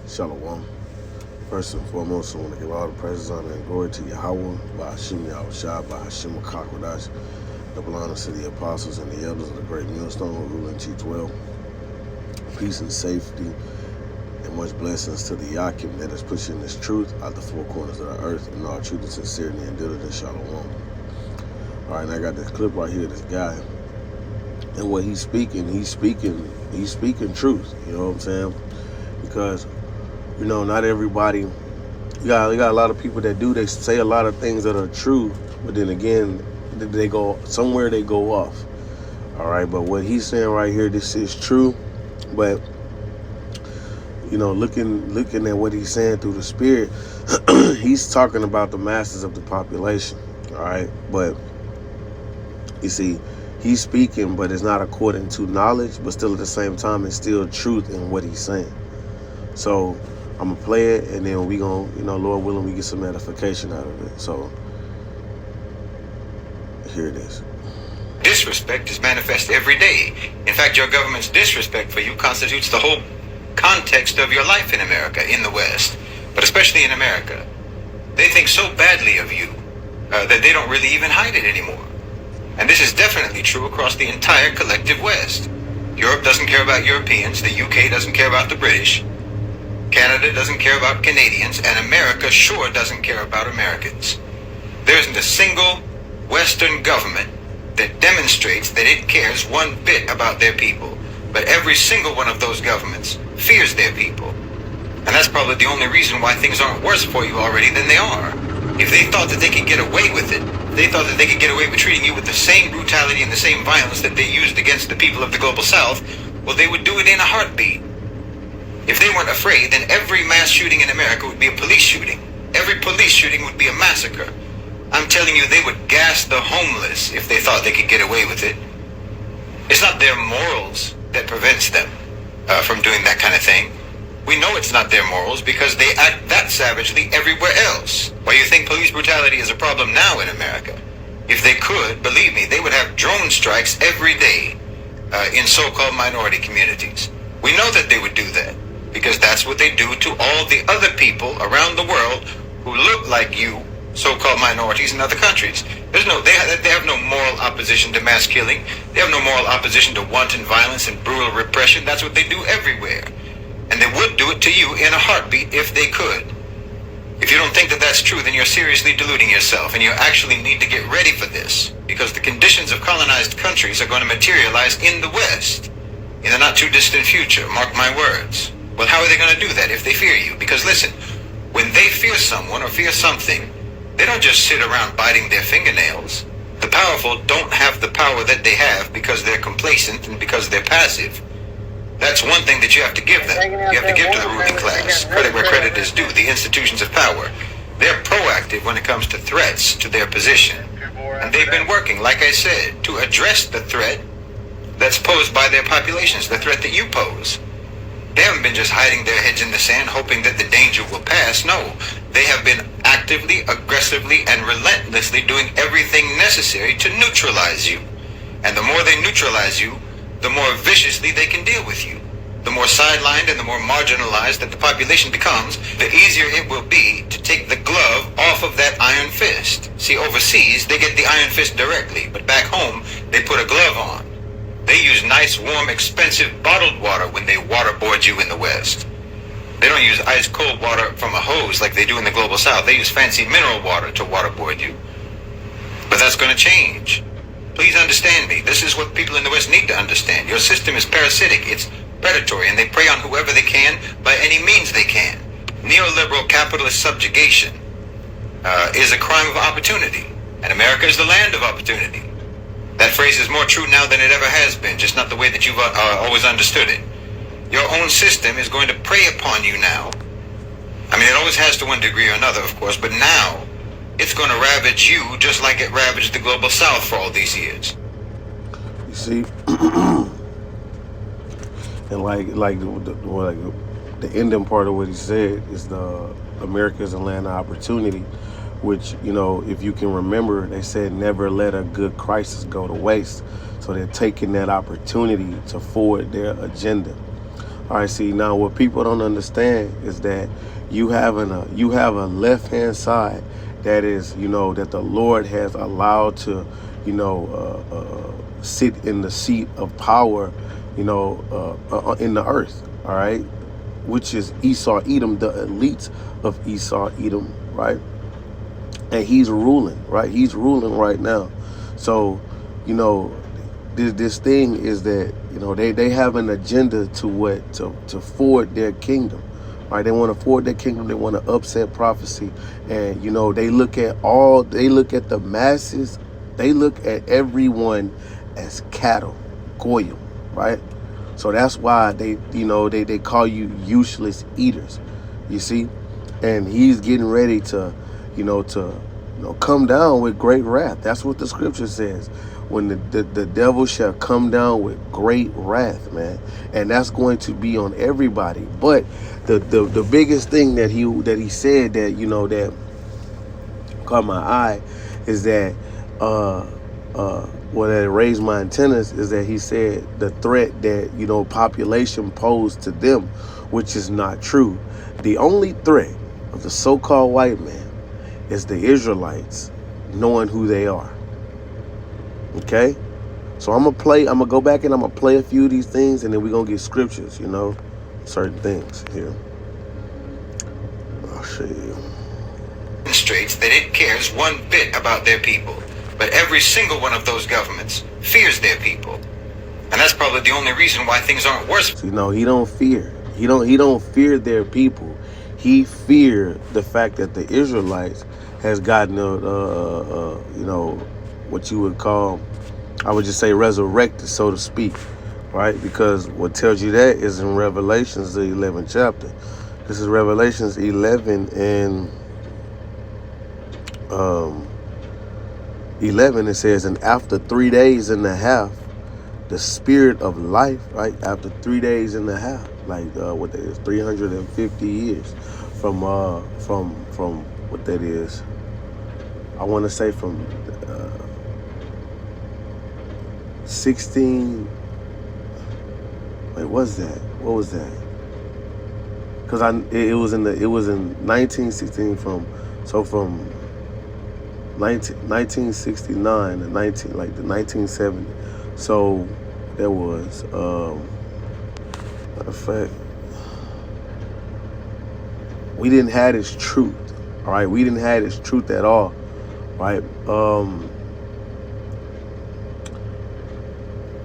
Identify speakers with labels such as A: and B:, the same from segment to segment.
A: Shalom. First and foremost, I want to give all the praises, honor, and glory to Yahweh, by Hashem Yahushua, by Hashem Kakwadash, double honor to the apostles and the elders of the great millstone who rule and teach well. Peace and safety and much blessings to the Yakim that is pushing this truth out the four corners of the earth in all truth and sincerity and diligence. Shalom. All right, and I got this clip right here, this guy. And what he's speaking truth, you know what I'm saying? Because, not everybody, you got a lot of people that they say a lot of things that are true, but then again, they go off. All right, but what he's saying right here, this is true, but, looking at what he's saying through the spirit, he's talking about the masses of the population, all right? But, you see, he's speaking, but it's not according to knowledge, but still at the same time, it's still truth in what he's saying. So I'm going to play it, and then we going to, Lord willing, we get some edification out of it. So here it is.
B: Disrespect is manifest every day. In fact, your government's disrespect for you constitutes the whole context of your life in America, in the West, but especially in America. They think so badly of you that they don't really even hide it anymore. And this is definitely true across the entire collective West. Europe doesn't care about Europeans, the UK doesn't care about the British, Canada doesn't care about Canadians, and America sure doesn't care about Americans. There isn't a single Western government that demonstrates that it cares one bit about their people, but every single one of those governments fears their people. And that's probably the only reason why things aren't worse for you already than they are. If they thought that they could get away with it, they thought that they could get away with treating you with the same brutality and the same violence that they used against the people of the global south, well, they would do it in a heartbeat. If they weren't afraid, then every mass shooting in America would be a police shooting. Every police shooting would be a massacre. I'm telling you, they would gas the homeless if they thought they could get away with it. It's not their morals that prevents them from doing that kind of thing. We know it's not their morals because they act that savagely everywhere else. Why you think police brutality is a problem now in America? If they could, believe me, they would have drone strikes every day in so-called minority communities. We know that they would do that because that's what they do to all the other people around the world who look like you, so-called minorities in other countries. They have no moral opposition to mass killing. They have no moral opposition to wanton violence and brutal repression. That's what they do everywhere. And they would do it to you in a heartbeat if they could. If you don't think that that's true, then you're seriously deluding yourself, and you actually need to get ready for this, because the conditions of colonized countries are going to materialize in the West in the not too distant future. Mark my words. Well, how are they going to do that if they fear you? Because listen, when they fear someone or fear something, they don't just sit around biting their fingernails. The powerful don't have the power that they have because they're complacent and because they're passive. That's one thing that you have to give them. You have to give to the ruling class credit where credit is due, the institutions of power. They're proactive when it comes to threats to their position. And they've been working, like I said, to address the threat that's posed by their populations, the threat that you pose. They haven't been just hiding their heads in the sand hoping that the danger will pass. No, they have been actively, aggressively, and relentlessly doing everything necessary to neutralize you. And the more they neutralize you, the more viciously they can deal with you. The more sidelined and the more marginalized that the population becomes, the easier it will be to take the glove off of that iron fist. See, overseas, they get the iron fist directly, but back home, they put a glove on. They use nice, warm, expensive bottled water when they waterboard you in the West. They don't use ice-cold water from a hose like they do in the global south. They use fancy mineral water to waterboard you. But that's going to change. Please understand me. This is what people in the West need to understand. Your system is parasitic. It's predatory, and they prey on whoever they can by any means they can. Neoliberal capitalist subjugation is a crime of opportunity, and America is the land of opportunity. That phrase is more true now than it ever has been, just not the way that you've always understood it. Your own system is going to prey upon you now. I mean, it always has to one degree or another, of course, but now it's going to ravage you just like it ravaged the global south for all these years.
A: You see, and like the ending part of what he said is the America's a land of opportunity, which, if you can remember, they said never let a good crisis go to waste. So they're taking that opportunity to forward their agenda. All right, see, now what people don't understand is that you have a left hand side that is, that the Lord has allowed to, sit in the seat of power, in the earth. All right, which is Esau Edom, the elites of Esau Edom, right? And he's ruling, right? He's ruling right now. So, this thing is that they have an agenda to forward their kingdom, right? They want to forward their kingdom. They want to upset prophecy, and they look at the masses, they look at everyone as cattle, goyim, right? So that's why they call you useless eaters, you see. And he's getting ready to come down with great wrath. That's what the scripture says. When the devil shall come down with great wrath, man. And that's going to be on everybody. But the biggest thing that he said that, that caught my eye is that what had raised my antennas is that he said the threat that, population posed to them, which is not true. The only threat of the so-called white man is the Israelites knowing who they are. Okay? So I'm gonna go back and I'm gonna play a few of these things, and then we're gonna get scriptures, certain things here. I'll show you.
B: Demonstrates that it cares one bit about their people, but every single one of those governments fears their people. And that's probably the only reason why things aren't worse.
A: See, no, he don't fear. He don't fear their people. He feared the fact that the Israelites has gotten what you would call, I would just say, resurrected, so to speak, right? Because what tells you that is in Revelations, the 11th chapter. This is Revelations 11 and 11. It says, and after 3 days and a half, the spirit of life, right? After 3 days and a half, like what that is, 350 years from what that is. I want to say from 16. Wait, what's that? What was that? Because it was in 1916 from 1969 to 1970. So there was matter of fact, we didn't have this truth. All right, we didn't have this truth at all. Right. I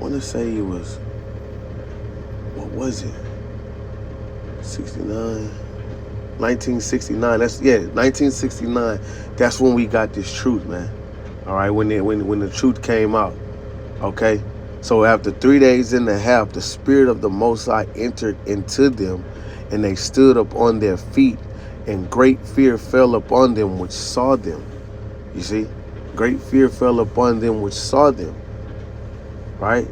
A: want to say it was, what was it? 1969. That's 1969. That's when we got this truth, man. All right, when the truth came out. Okay, so after 3 days and a half, the spirit of the Most High entered into them, and they stood up on their feet, and great fear fell upon them which saw them. You see, great fear fell upon them which saw them. Right?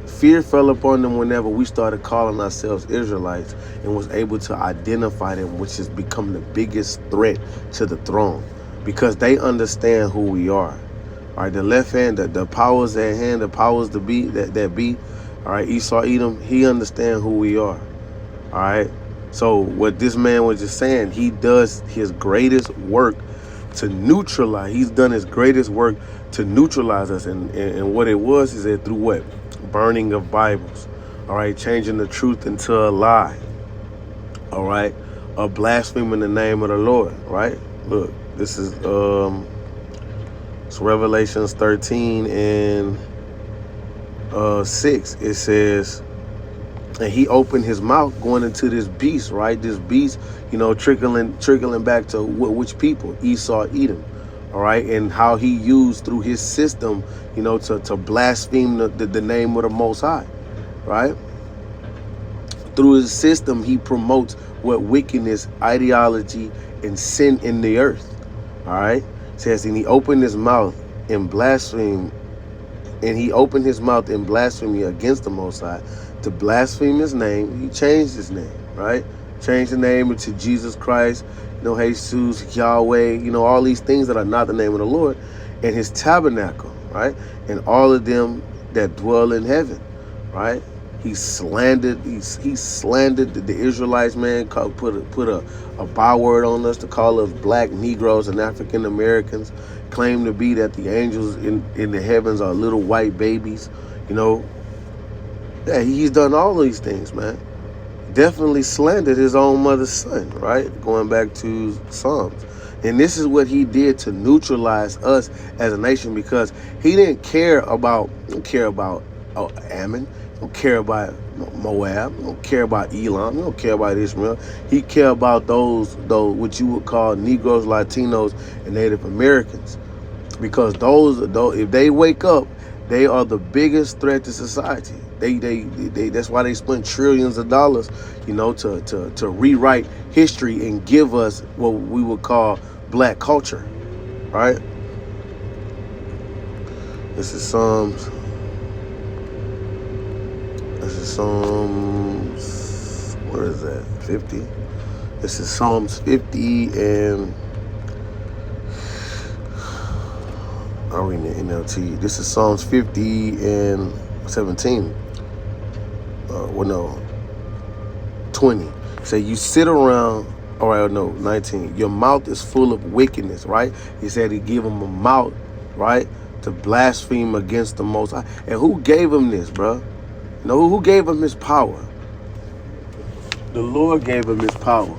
A: Fear fell upon them whenever we started calling ourselves Israelites and was able to identify them, which has become the biggest threat to the throne, because they understand who we are. All right, the left hand, the powers at hand, the powers that be. All right, Esau Edom, he understands who we are. All right. So what this man was just saying, he does his greatest work to neutralize. He's done his greatest work to neutralize us. And what it was is that through what? Burning of Bibles. All right. Changing the truth into a lie. All right. A blaspheming the name of the Lord. Right. Look, this is it's Revelations 13 and 6. It says, and he opened his mouth going into this beast, right? This beast, trickling back to which people? Esau, Edom, all right? And how he used through his system, to blaspheme the name of the Most High, right? Through his system, he promotes what wickedness, ideology, and sin in the earth, all right? It says, and he opened his mouth in blasphemy, against the Most High, to blaspheme his name. He changed his name, right? Changed the name into Jesus Christ, Jesus, Yahweh, all these things that are not the name of the Lord, and his tabernacle, right? And all of them that dwell in heaven, right? He slandered. He slandered the Israelites, man. Put a byword on us to call us black Negroes and African Americans. Claim to be that the angels in the heavens are little white babies. You know. Yeah, he's done all these things, man. Definitely slandered his own mother's son, right? Going back to Psalms. And this is what he did to neutralize us as a nation, because he didn't care about Ammon, don't care about Moab, don't care about Elam, don't care about Ishmael. He cared about those what you would call Negroes, Latinos, and Native Americans. Because those if they wake up, they are the biggest threat to society. They that's why they spend trillions of dollars, you know, to rewrite history and give us what we would call black culture, right? This is Psalms. What is that? 50. This is Psalms 50 and I'll read the NLT. This is Psalms 50 and 17. 20. Say you sit around. All right, no, 19. Your mouth is full of wickedness, right? He said he gave him a mouth, right, to blaspheme against the Most High. And who gave him this, bro? You know, who gave him his power? The Lord gave him his power.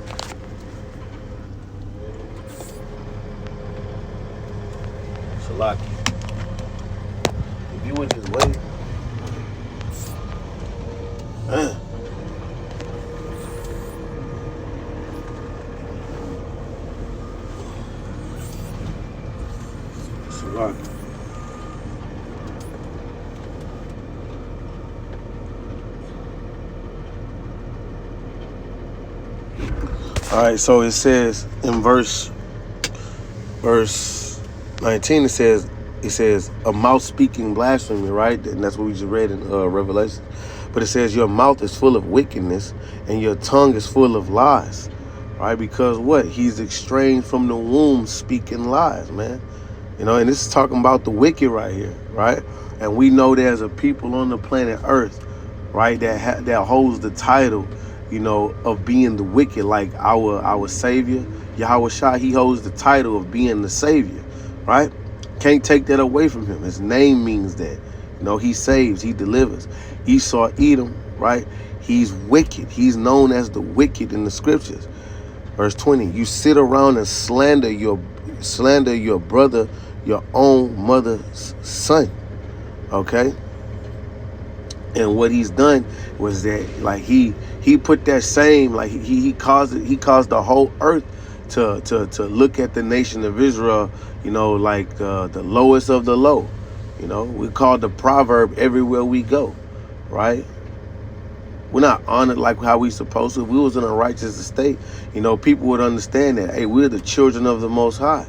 A: Shalaki. If you would just wait. Shalaki. All right, so it says in verse 19, it says a mouth speaking blasphemy, right? And that's what we just read in Revelation. But it says your mouth is full of wickedness and your tongue is full of lies, right? Because what? He's estranged from the womb speaking lies, man. You know, and this is talking about the wicked right here, right? And we know there's a people on the planet Earth, right, that holds the title, you know, of being the wicked, like our Savior, Yahweh Shai. He holds the title of being the Savior, right? Can't take that away from him. His name means that. You know, he saves, he delivers. Esau, Edom, right? He's wicked. He's known as the wicked in the scriptures. Verse 20, you sit around and slander your brother, your own mother's son, okay? And what he's done was that, like, he put that same, like, he caused the whole earth to look at the nation of Israel, you know, like the lowest of the low. You know, we call the proverb everywhere we go, right? We're not honored like how we supposed to. If we was in a righteous estate, you know, people would understand that, hey, we're the children of the Most High.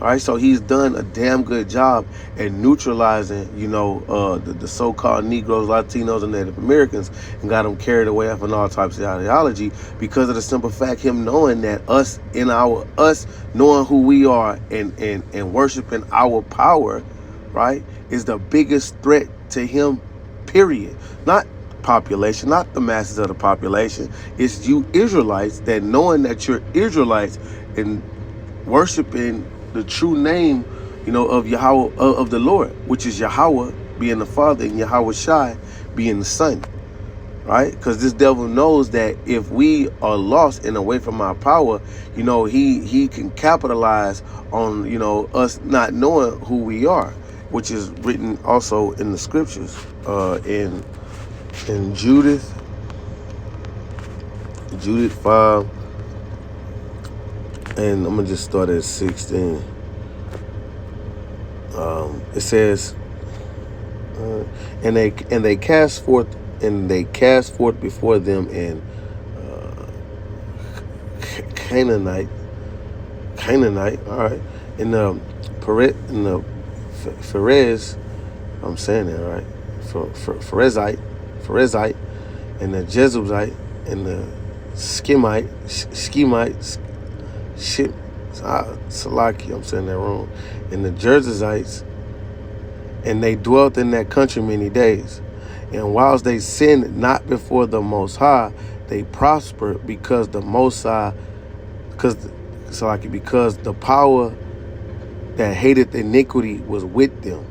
A: All right, so he's done a damn good job at neutralizing, you know, the so-called Negroes, Latinos, and Native Americans, and got them carried away after all types of ideology because of the simple fact, him knowing that us knowing who we are and worshiping our power, right, is the biggest threat to him, period. Not population, not the masses of the population. It's you Israelites that knowing that you're Israelites and worshiping the true name, you know, of Yahweh, of the Lord, which is Yahweh being the Father and Yahweh Shai being the Son, right? Because this devil knows that if we are lost and away from our power, you know, he can capitalize on, you know, us not knowing who we are, which is written also in the scriptures, in Judith 5. And I'm gonna just start at 16. It says, and they cast forth before them in Canaanite. All right, in the Pharez. I'm saying that right. Pharezite, and the Jezebelite, and the Schemite. Salaki, I'm saying that wrong. And the Jerzeites, and they dwelt in that country many days. And whilst they sinned not before the Most High, they prospered because the Most High, because the power that hated iniquity was with them.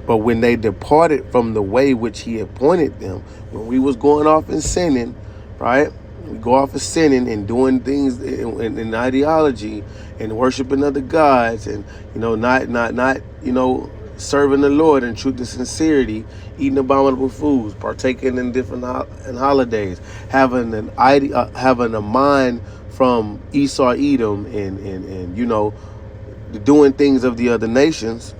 A: But when they departed from the way which he appointed them, when we was going off and sinning, right? We go off and sinning and doing things in ideology and worshiping other gods, and not serving the Lord in truth and sincerity, eating abominable foods, partaking in different holidays, having a mind from Esau, Edom, and doing things of the other nations.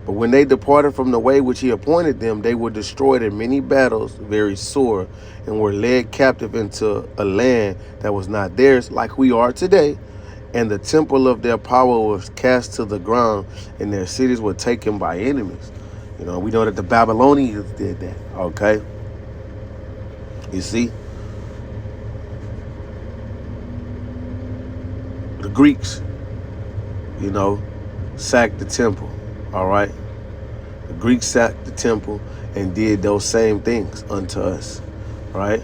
A: But when they departed from the way which he appointed them, they were destroyed in many battles, very sore, and were led captive into a land that was not theirs, like we are today. And the temple of their power was cast to the ground, and their cities were taken by enemies. We know that the Babylonians did that, okay? You see? The Greeks, sacked the temple. All right. The Greeks sacked the temple and did those same things unto us. Right.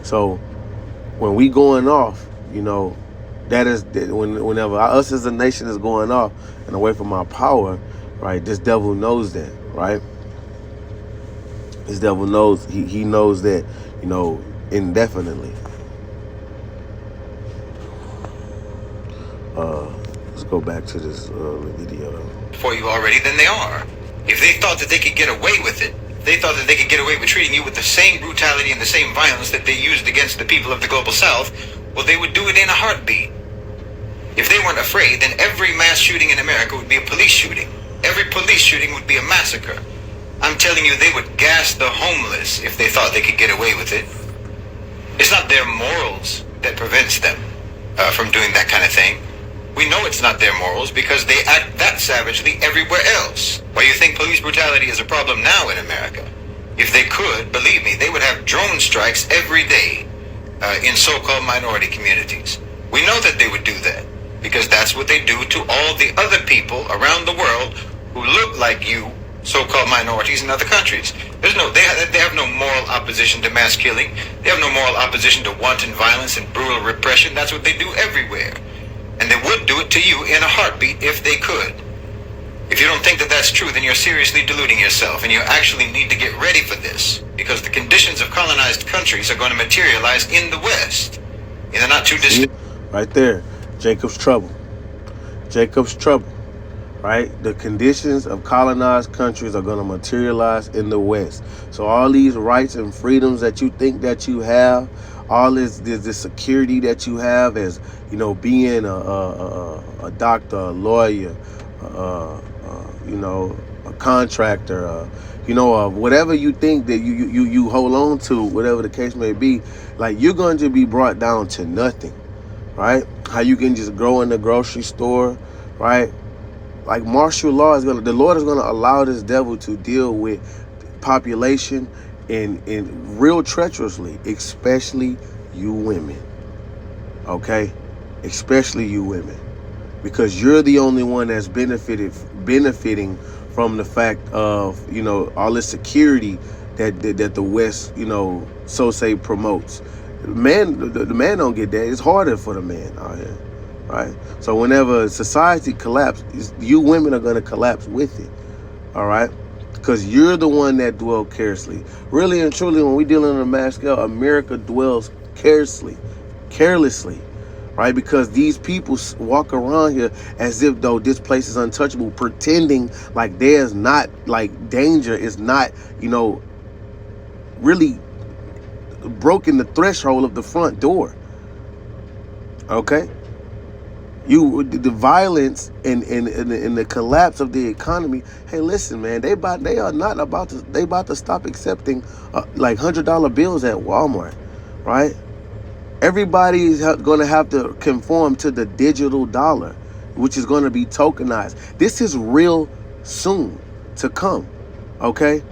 A: So when we going off, that is whenever us as a nation is going off and away from our power, right? This devil knows that, right? This devil knows he knows that, indefinitely. Let's go back to this video.
B: For you already than they are. If they thought that they could get away with it, they thought that they could get away with treating you with the same brutality and the same violence that they used against the people of the global south, well, they would do it in a heartbeat. If they weren't afraid, then every mass shooting in America would be a police shooting. Every police shooting would be a massacre. I'm telling you, they would gas the homeless if they thought they could get away with it. It's not their morals that prevents them from doing that kind of thing. We know it's not their morals because they act that savagely everywhere else. Why you think police brutality is a problem now in America? If they could, believe me, they would have drone strikes every day in so-called minority communities. We know that they would do that because that's what they do to all the other people around the world who look like you, so-called minorities in other countries. They have no moral opposition to mass killing. They have no moral opposition to wanton violence and brutal repression. That's what they do everywhere. And they would do it to you in a heartbeat if they could. If you don't think that that's true, then you're seriously deluding yourself, and you actually need to get ready for this, because the conditions of colonized countries are going to materialize in the West in the not too distant.
A: Right there, Jacob's trouble. Jacob's trouble. Right? The conditions of colonized countries are going to materialize in the West. So all these rights and freedoms that you think that you have, all this security that you have as, being a doctor, a lawyer, a contractor, whatever you think that you hold on to, whatever the case may be, like, you're going to be brought down to nothing, right? How you can just grow in the grocery store, right? Like, martial law the Lord is going to allow this devil to deal with population in real treacherously, especially you women. Okay? Especially you women. Because you're the only one that's benefiting from the fact of, all this security that the West, so say promotes. The man don't get that. It's harder for the man out here. Right? So whenever society collapses, you women are going to collapse with it. All right? Because you're the one that dwell carelessly. Really and truly, when we deal on a mass scale, America dwells carelessly. Right? Because these people walk around here as if though this place is untouchable, pretending like there's not, like, danger is not, really broken the threshold of the front door. Okay? The violence and the collapse of the economy. Hey, listen, man, they about to stop accepting like $100 bills at Walmart, right? Everybody's going to have to conform to the digital dollar, which is going to be tokenized. This is real soon to come, okay?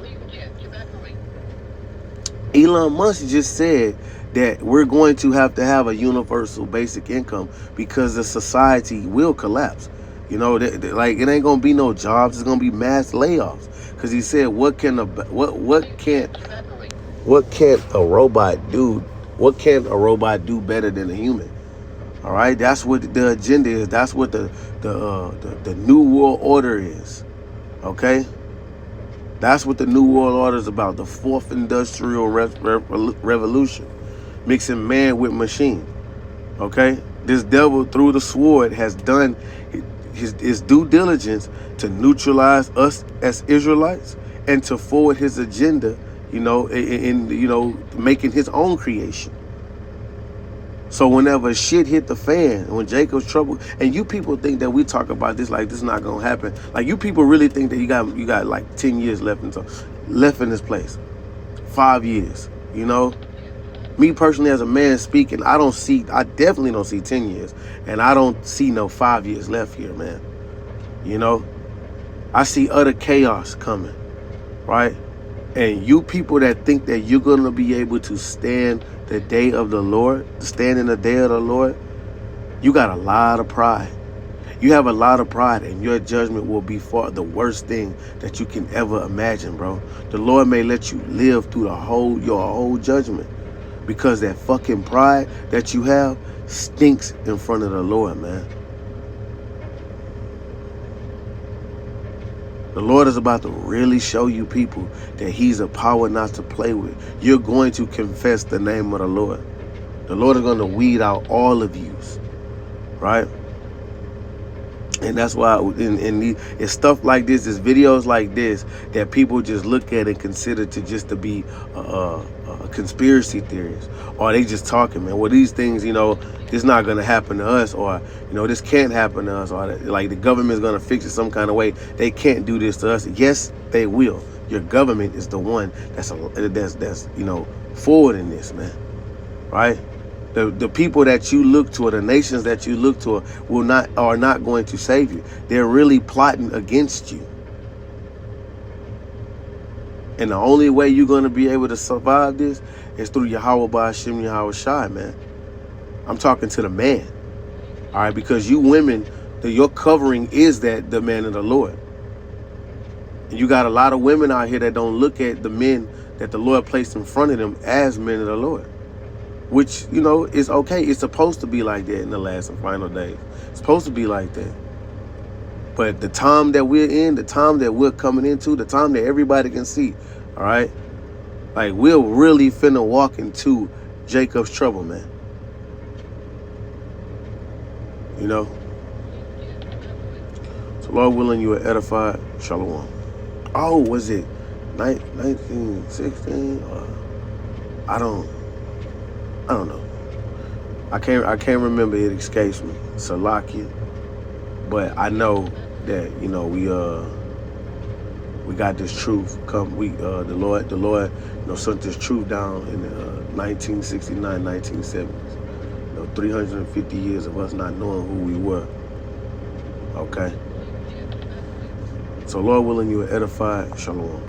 A: Elon Musk just said that we're going to have a universal basic income because the society will collapse. You know, like it ain't gonna be no jobs. It's gonna be mass layoffs. Cause he said, what can't a robot do? What can a robot do better than a human? All right, that's what the agenda is. That's what the new world order is. Okay, that's what the new world order is about. The fourth industrial revolution, mixing man with machine. Okay, this devil through the sword has done his due diligence to neutralize us as Israelites and to forward his agenda, in making his own creation. So whenever shit hit the fan, when Jacob's trouble, and you people think that we talk about this like this is not gonna happen. Like you people really think that you got like 10 years left in this place, 5 years. You know, me personally as a man speaking, I definitely don't see 10 years, and I don't see no 5 years left here, man. You know, I see utter chaos coming, right? And you people that think that you're going to be able to stand the day of the Lord, stand in the day of the Lord, you got a lot of pride. You have a lot of pride, and your judgment will be far the worst thing that you can ever imagine, bro. The Lord may let you live through your whole judgment because that fucking pride that you have stinks in front of the Lord, man. The Lord is about to really show you people that he's a power not to play with. You're going to confess the name of the Lord. The Lord is going to weed out all of you, right? And that's why it's stuff like this, it's videos like this that people just look at and consider to be conspiracy theories, or they just talking, man. Well, these things, this not gonna happen to us, or this can't happen to us, or like the government's gonna fix it some kind of way. They can't do this to us. Yes, they will. Your government is the one that's forwarding this, man. Right? The people that you look to, or the nations that you look to, are not going to save you. They're really plotting against you. And the only way you're going to be able to survive this is through Yahweh Ba'Hashem Yahweh Shai, man. I'm talking to the man. All right, because you women, your covering is that the man of the Lord. And you got a lot of women out here that don't look at the men that the Lord placed in front of them as men of the Lord. Which, is okay. It's supposed to be like that in the last and final days. It's supposed to be like that. But the time that we're in, the time that we're coming into, the time that everybody can see, all right? Like, we're really finna walk into Jacob's trouble, man. So, Lord willing, you are edified. Shalom. Oh, was it 1916? I don't know. I can't remember. It escapes me. Salakia. But I know that we got this truth. The Lord sent this truth down in 1969, 1970s. 350 years of us not knowing who we were. Okay. So Lord willing, you are edified. Shalom.